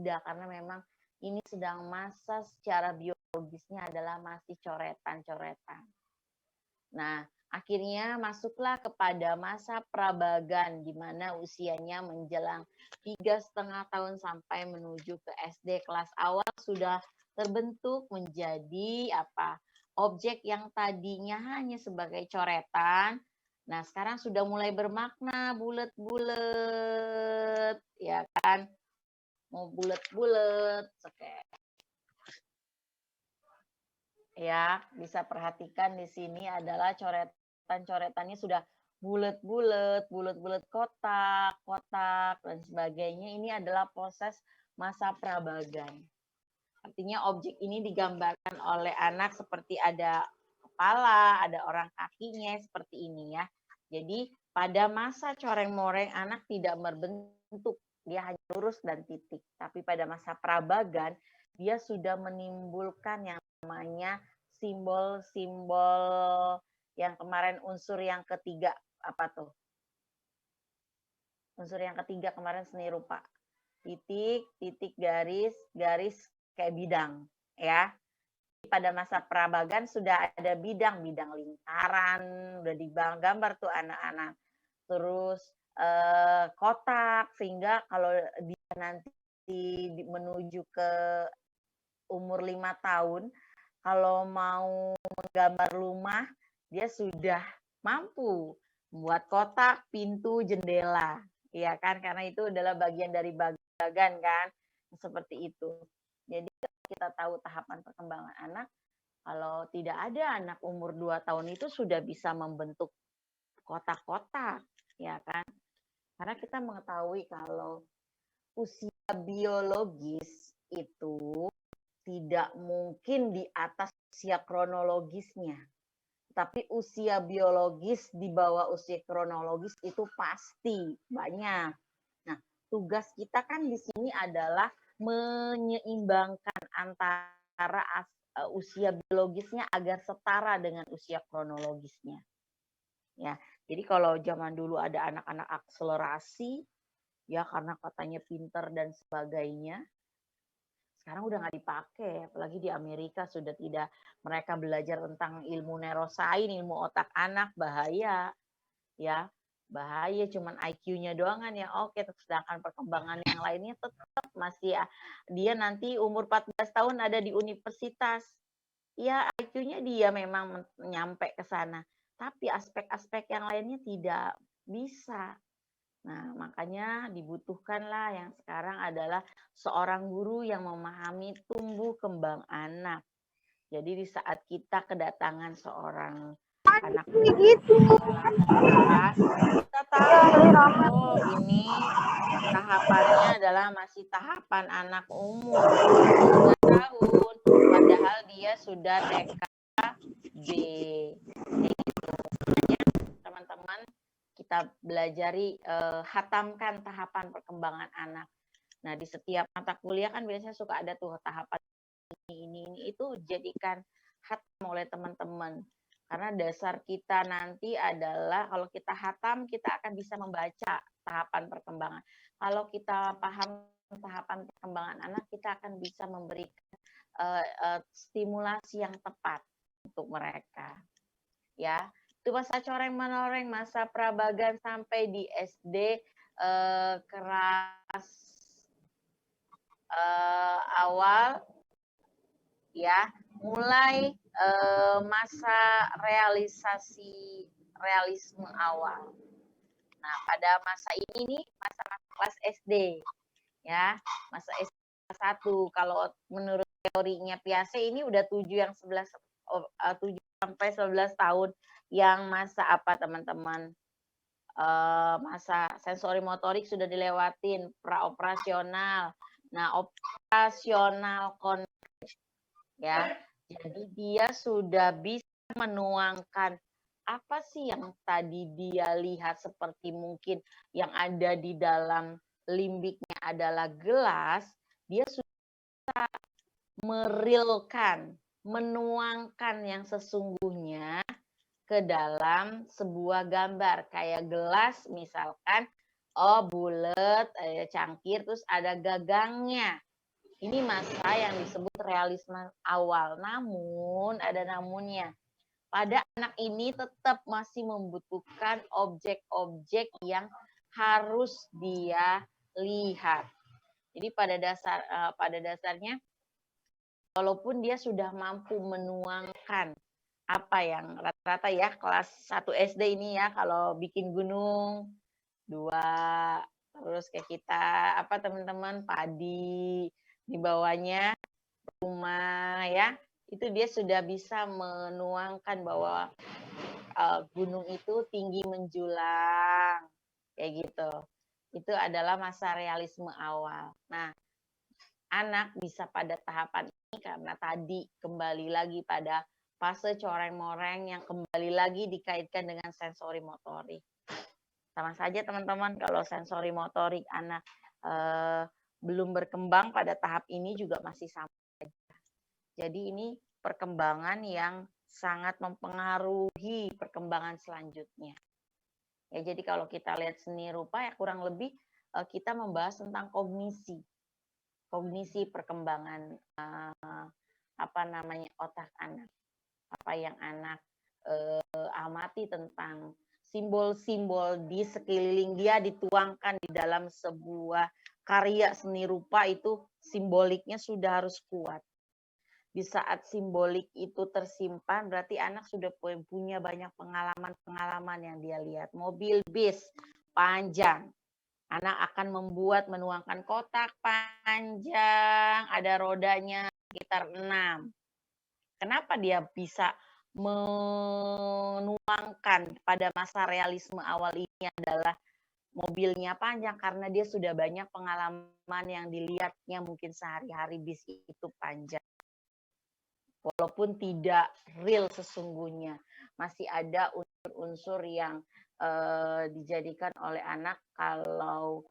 tidak, karena memang ini sedang masa secara biologisnya adalah masih coretan-coretan. Nah, akhirnya masuklah kepada masa prabagan, di mana usianya menjelang 3,5 tahun sampai menuju ke SD kelas awal sudah terbentuk menjadi apa? Objek yang tadinya hanya sebagai coretan, nah sekarang sudah mulai bermakna bulat-bulat, ya kan? Mau bulat-bulat, oke. Ya, bisa perhatikan di sini adalah coretan-coretannya sudah bulat-bulat, bulat-bulat kotak, kotak, dan sebagainya. Ini adalah proses masa prabagan. Artinya objek ini digambarkan oleh anak seperti ada kepala, ada orang kakinya, seperti ini ya. Jadi pada masa coreng-moreng anak tidak berbentuk, dia hanya lurus dan titik. Tapi pada masa prabagan, dia sudah menimbulkan yang namanya simbol-simbol yang kemarin unsur yang ketiga, apa tuh? Unsur yang ketiga kemarin seni rupa. Titik, titik, garis, garis kayak bidang, ya. Pada masa prabagan sudah ada bidang-bidang lingkaran, udah digambar tuh anak-anak. Terus kotak, sehingga kalau dia nanti menuju ke umur 5 tahun, kalau mau menggambar rumah, dia sudah mampu membuat kotak, pintu, jendela. Ya kan, karena itu adalah bagian dari bagan kan, seperti itu. Jadi kita tahu tahapan perkembangan anak, kalau tidak ada anak umur 2 tahun itu sudah bisa membentuk kotak-kotak, ya kan? Karena kita mengetahui kalau usia biologis itu tidak mungkin di atas usia kronologisnya. Tapi usia biologis di bawah usia kronologis itu pasti banyak. Nah, tugas kita kan di sini adalah menyeimbangkan antara usia biologisnya agar setara dengan usia kronologisnya. Ya, jadi kalau zaman dulu ada anak-anak akselerasi, ya karena katanya pinter dan sebagainya, sekarang udah nggak dipakai, apalagi di Amerika sudah tidak, mereka belajar tentang ilmu neuroscience, ilmu otak anak, bahaya, ya, bahaya, cuman IQ-nya doang kan ya, oke, sedangkan perkembangan yang lainnya tetap masih ya, dia nanti umur 14 tahun ada di universitas, ya IQ-nya dia memang nyampe ke sana, tapi aspek-aspek yang lainnya tidak bisa. Nah, makanya dibutuhkanlah yang sekarang adalah seorang guru yang memahami tumbuh kembang anak. Jadi di saat kita kedatangan seorang anak Gitu. kelas, kita tahu oh ini tahapannya adalah masih tahapan anak umur 3 tahun, padahal dia sudah TKB. Teman-teman, kita belajari hatamkan tahapan perkembangan anak. Nah, di setiap mata kuliah kan biasanya suka ada tuh tahapan ini itu jadikan hatam oleh teman-teman. Karena dasar kita nanti adalah kalau kita hatam, kita akan bisa membaca tahapan perkembangan. Kalau kita paham tahapan perkembangan anak, kita akan bisa memberikan stimulasi yang tepat untuk mereka. Ya, itu masa coreng-menoreng, masa prabagan sampai di SD kelas awal, ya, mulai masa realisme awal. Nah, pada masa ini nih, masa-masa kelas SD, ya, masa SD kelas 1. Kalau menurut teorinya Piaget ini udah 7 sampai 11 tahun, yang masa apa teman-teman? Masa sensori motorik sudah dilewatin, praoperasional. Nah, operasional ya. Jadi dia sudah bisa menuangkan apa sih yang tadi dia lihat, seperti mungkin yang ada di dalam limbiknya adalah gelas, dia sudah merilkan, menuangkan yang sesungguhnya ke dalam sebuah gambar. Kayak gelas misalkan, oh bulat, cangkir, terus ada gagangnya. Ini masa yang disebut realisme awal. Namun, ada namunnya. Pada anak ini tetap masih membutuhkan objek-objek yang harus dia lihat. Jadi pada dasarnya, walaupun dia sudah mampu menuangkan apa yang rata-rata ya kelas 1 SD ini ya, kalau bikin gunung 2, terus kayak kita apa teman-teman padi, di bawahnya rumah ya, itu dia sudah bisa menuangkan bahwa gunung itu tinggi menjulang kayak gitu. Itu adalah masa realisme awal. Nah, anak bisa pada tahapan ini karena tadi kembali lagi pada fase coreng-moreng yang kembali lagi dikaitkan dengan sensori motorik. Sama saja teman-teman, kalau sensori motorik anak belum berkembang pada tahap ini juga masih sama. Jadi ini perkembangan yang sangat mempengaruhi perkembangan selanjutnya. Ya, jadi kalau kita lihat seni rupa ya kurang lebih kita membahas tentang kognisi perkembangan otak anak, apa yang anak amati tentang simbol-simbol di sekeliling dia dituangkan di dalam sebuah karya seni rupa, itu simboliknya sudah harus kuat. Di saat simbolik itu tersimpan, berarti anak sudah punya banyak pengalaman-pengalaman yang dia lihat. Mobil bis panjang, anak akan menuangkan kotak panjang, ada rodanya sekitar 6. Kenapa dia bisa menuangkan pada masa realisme awal ini adalah mobilnya panjang? Karena dia sudah banyak pengalaman yang dilihatnya mungkin sehari-hari bis itu panjang. Walaupun tidak real sesungguhnya, masih ada unsur-unsur yang dijadikan oleh anak kalau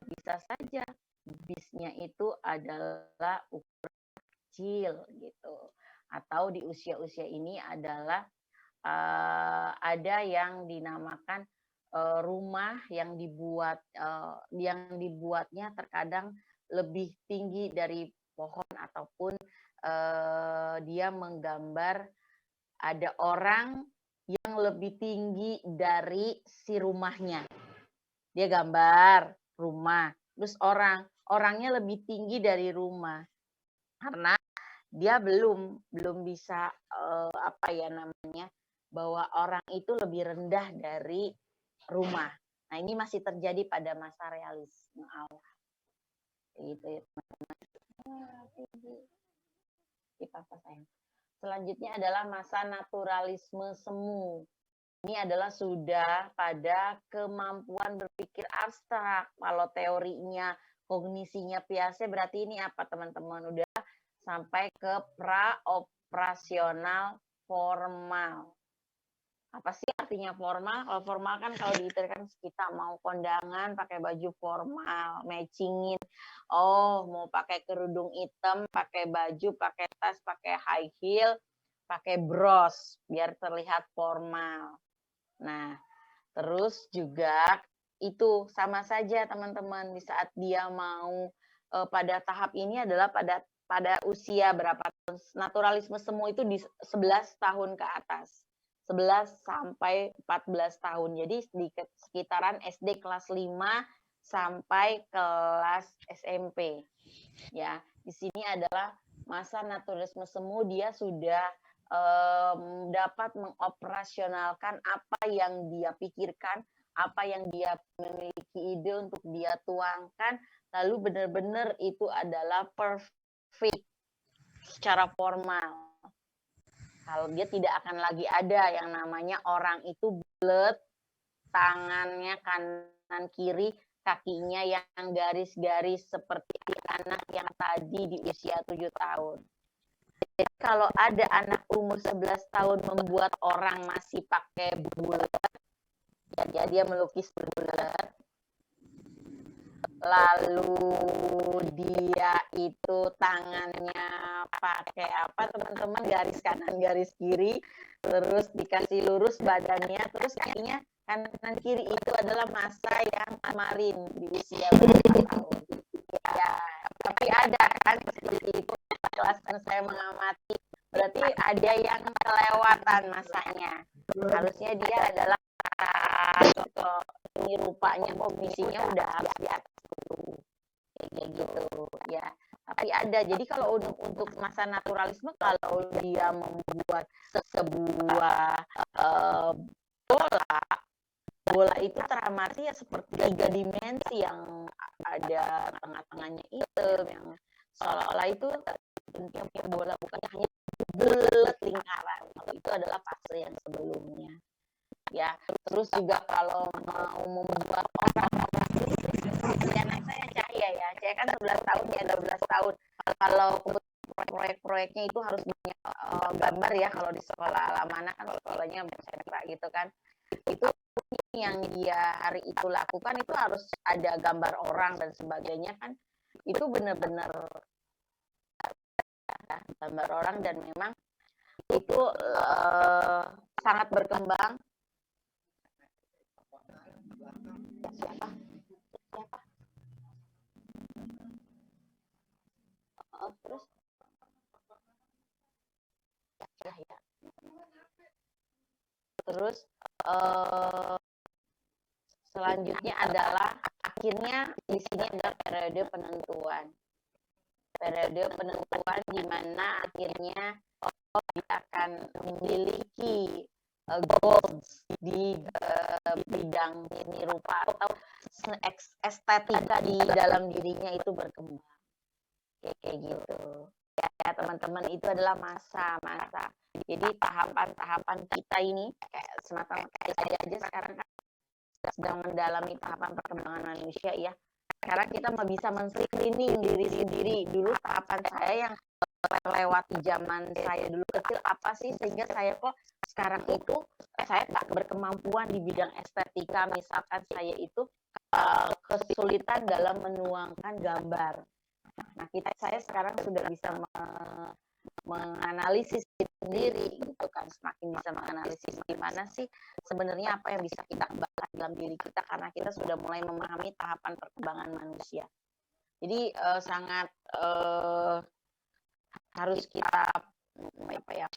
bisa saja bisnya itu adalah ukuran kecil gitu, atau di usia-usia ini adalah ada yang dinamakan rumah yang dibuatnya terkadang lebih tinggi dari pohon, ataupun dia menggambar ada orang yang lebih tinggi dari si rumahnya. Dia gambar rumah, terus orangnya lebih tinggi dari rumah, karena dia belum bisa bahwa orang itu lebih rendah dari rumah. Nah, ini masih terjadi pada masa realisme awal. Gitu ya teman-teman. Selanjutnya adalah masa naturalisme semu. Ini adalah sudah pada kemampuan berpikir abstrak. Kalau teorinya, kognisinya Piaget, berarti ini apa teman-teman? Udah sampai ke pra-operasional formal. Apa sih artinya formal? Kalau formal kan kalau diitirkan kita mau kondangan pakai baju formal, matchingin. Oh, mau pakai kerudung hitam, pakai baju, pakai tas, pakai high heel, pakai bros biar terlihat formal. Nah, terus juga itu sama saja teman-teman, di saat dia mau pada tahap ini adalah pada usia berapa tahun? Naturalisme semu itu di 11 tahun ke atas. 11 sampai 14 tahun. Jadi di sekitaran SD kelas 5 sampai kelas SMP. Ya, di sini adalah masa naturalisme semu, dia sudah dapat mengoperasionalkan apa yang dia pikirkan, apa yang dia memiliki ide untuk dia tuangkan, lalu benar-benar itu adalah perfect secara formal. Kalau dia tidak akan lagi ada yang namanya orang itu bulat, tangannya kanan kiri, kakinya yang garis-garis seperti anak yang tadi di usia 7 tahun. Jadi kalau ada anak umur 11 tahun membuat orang masih pakai bulat, ya dia melukis bulat, lalu dia itu tangannya pakai apa teman-teman, garis kanan garis kiri, terus dikasih lurus badannya, terus kakinya kanan kiri, itu adalah masa yang kemarin di usia berapa tahun ya, apa kan seperti itu kelas dan saya mengamati, berarti ada yang kelewatan masanya. Harusnya dia adalah ini rupanya komisinya udah harus di atas itu kayak gitu ya. Tapi ada, jadi kalau untuk masa naturalisme, kalau dia membuat sebuah bola itu teramati ya seperti 3 dimensi yang ada tengah-tengahnya hitam, yang seolah-olah itu bentuknya bola bukan hanya bulat lingkaran. Kalau itu adalah fase yang sebelumnya ya. Terus juga kalau mau membuat orang anak saya Cahya ya, Cahya kan 11 tahun ya, 12 tahun. Kalau proyek-proyeknya itu harus punya gambar ya, kalau di sekolah Lamana kan sekolahnya bersentra gitu kan. Itu yang dia hari itu lakukan itu harus ada gambar orang dan sebagainya kan. Itu benar-benar gambar orang, dan memang itu sangat berkembang. Siapa? Terus ya. Terus selanjutnya adalah akhirnya di sini ada periode penentuan. Periode penentuan di mana akhirnya kita akan memiliki goals di bidang seni rupa atau estetika di dalam dirinya itu berkembang. Kayak gitu. Ya teman-teman, itu adalah masa-masa. Jadi tahapan-tahapan kita ini kayak semata-mata aja sekarang kan sedang mendalami tahapan perkembangan manusia ya. Sekarang kita bisa men-screening diri sendiri. Dulu tahapan saya yang melewati zaman saya dulu kecil apa sih sehingga saya kok sekarang itu saya tak berkemampuan di bidang estetika. Misalkan saya itu kesulitan dalam menuangkan gambar. Nah, saya sekarang sudah bisa menganalisis sendiri gitu kan, semakin bisa menganalisis gimana sih sebenarnya apa yang bisa kita kembangkan dalam diri kita, karena kita sudah mulai memahami tahapan perkembangan manusia. Jadi sangat harus kita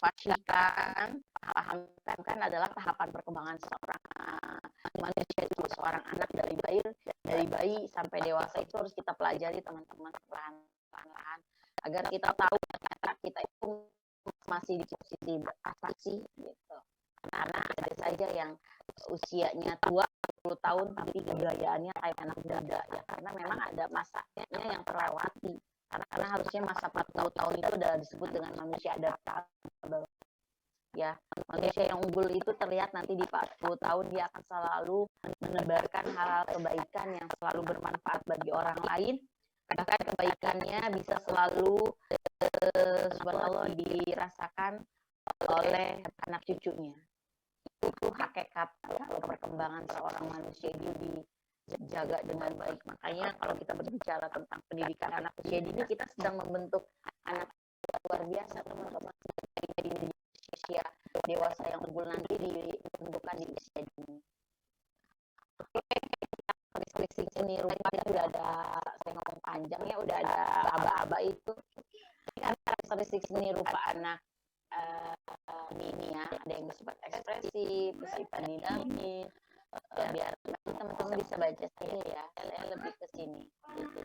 pastikan, pahamkan kan adalah tahapan perkembangan seorang manusia itu, seorang anak dari bayi sampai dewasa itu harus kita pelajari teman-teman perlahan-lahan agar kita tahu kita itu masih di posisi apa sih gitu. Karena ada saja yang usianya tua 10 tahun tapi kegayaannya kayak anak muda ya, karena memang ada masanya yang terlewati. Karena harusnya masa 40 tahun itu adalah disebut dengan manusia adaptabel. Ya, manusia yang unggul itu terlihat nanti di 40 tahun dia akan selalu menebarkan hal-hal kebaikan yang selalu bermanfaat bagi orang lain. Bahkan kebaikannya bisa selalu subhanallah dirasakan oleh anak cucunya. Itu hakikat kalau perkembangan seorang manusia itu dijaga dengan baik. Makanya kalau kita berbicara tentang pendidikan anak usia dini, kita sedang membentuk anak luar biasa teman-teman. Di usia dewasa yang unggul nanti ditentukan di usia dini. Oke, seni rupa itu udah ada, saya ngomong panjang ya, udah ada aba-aba itu. Kan karakteristik seni rupa anak ini ya, ada yang bersifat ekspresif, bersifat dinamis. Biar teman-teman bisa baca saja ya, saya lebih ke sini gitu.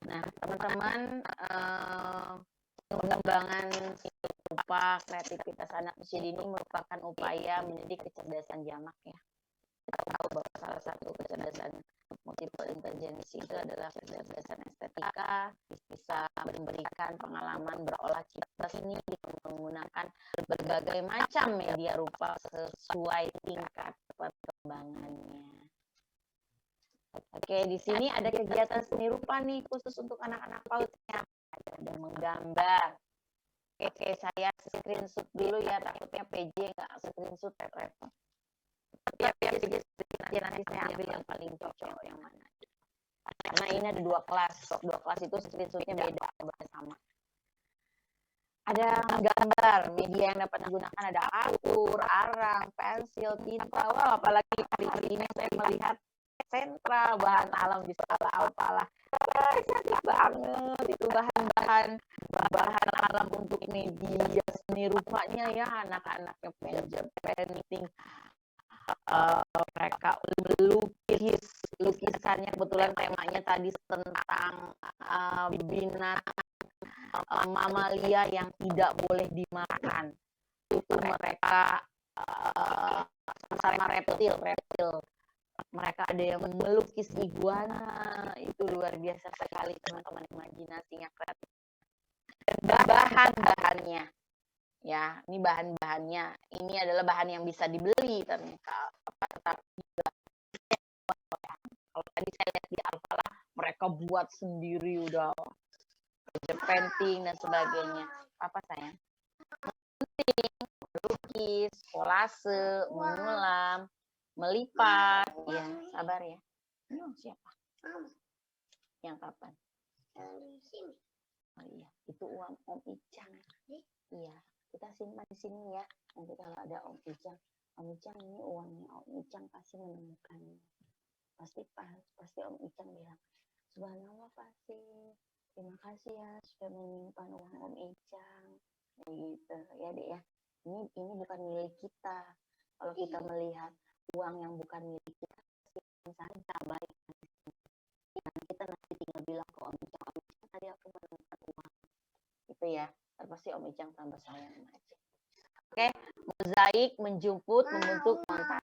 Nah teman-teman, pengembangan rupa kreativitas anak usia dini merupakan upaya mendidik kecerdasan jamak ya. Kita tahu bahwa salah satu kecerdasan multiple intelligence itu adalah kecerdasan estetika, bisa memberikan pengalaman berolah cipta seni menggunakan berbagai macam media rupa sesuai tingkat perkembangannya. Oke, di sini ada kegiatan seni rupa nih khusus untuk anak-anak PAUD ya. Ada menggambar. Oke, saya screenshot dulu ya, takutnya PJ nggak screenshot repot. Ya, nanti saya ambil yang paling cocok yang mana. Karena ini ada 2 kelas. 2 kelas itu screenshotnya beda sama. Ada gambar, media yang dapat digunakan ada kartu, arang, pensil, tinta. Wah, apalagi hari ini saya melihat sentra bahan alam di sekolah Alfalah. Cantik banget itu bahan alam untuk media seni rupanya ya, anak-anaknya painting, mereka melukis, lukisannya kebetulan temanya tadi tentang binatang mamalia yang tidak boleh dimakan. Itu mereka sama reptil. Mereka ada yang melukis iguana, itu luar biasa sekali teman-teman, imajinasinya kreatif. Dan bahan-bahannya, ya ini bahan-bahannya, ini adalah bahan yang bisa dibeli ternyata. Tetapi kalau tadi saya lihat di Alfalah, mereka buat sendiri udah painting dan sebagainya. Apa sayang? Melukis, kolase, menyulam, melipat, ya sabar ya. Siapa? Yang kapan? Oh iya, itu uang Om Icang. Iya, kita simpan di sini ya. Nanti kalau ada Om Icang ini uangnya Om Icang pasti menemukannya. Pasti Om Icang bilang, subhanallah pasti. Terima kasih ya sudah menyimpan uang Om Icang. Gitu ya Dek ya. Ini bukan milik kita. Kalau kita melihat uang yang bukan milik kita, saja baik. Dan kita nanti tinggal bilang ke Om Icang tadi aku menemukan uang. Itu ya. Pasti Om Icang tambah sayang aja. Oke, mozaik, menjemput, membentuk, montaj.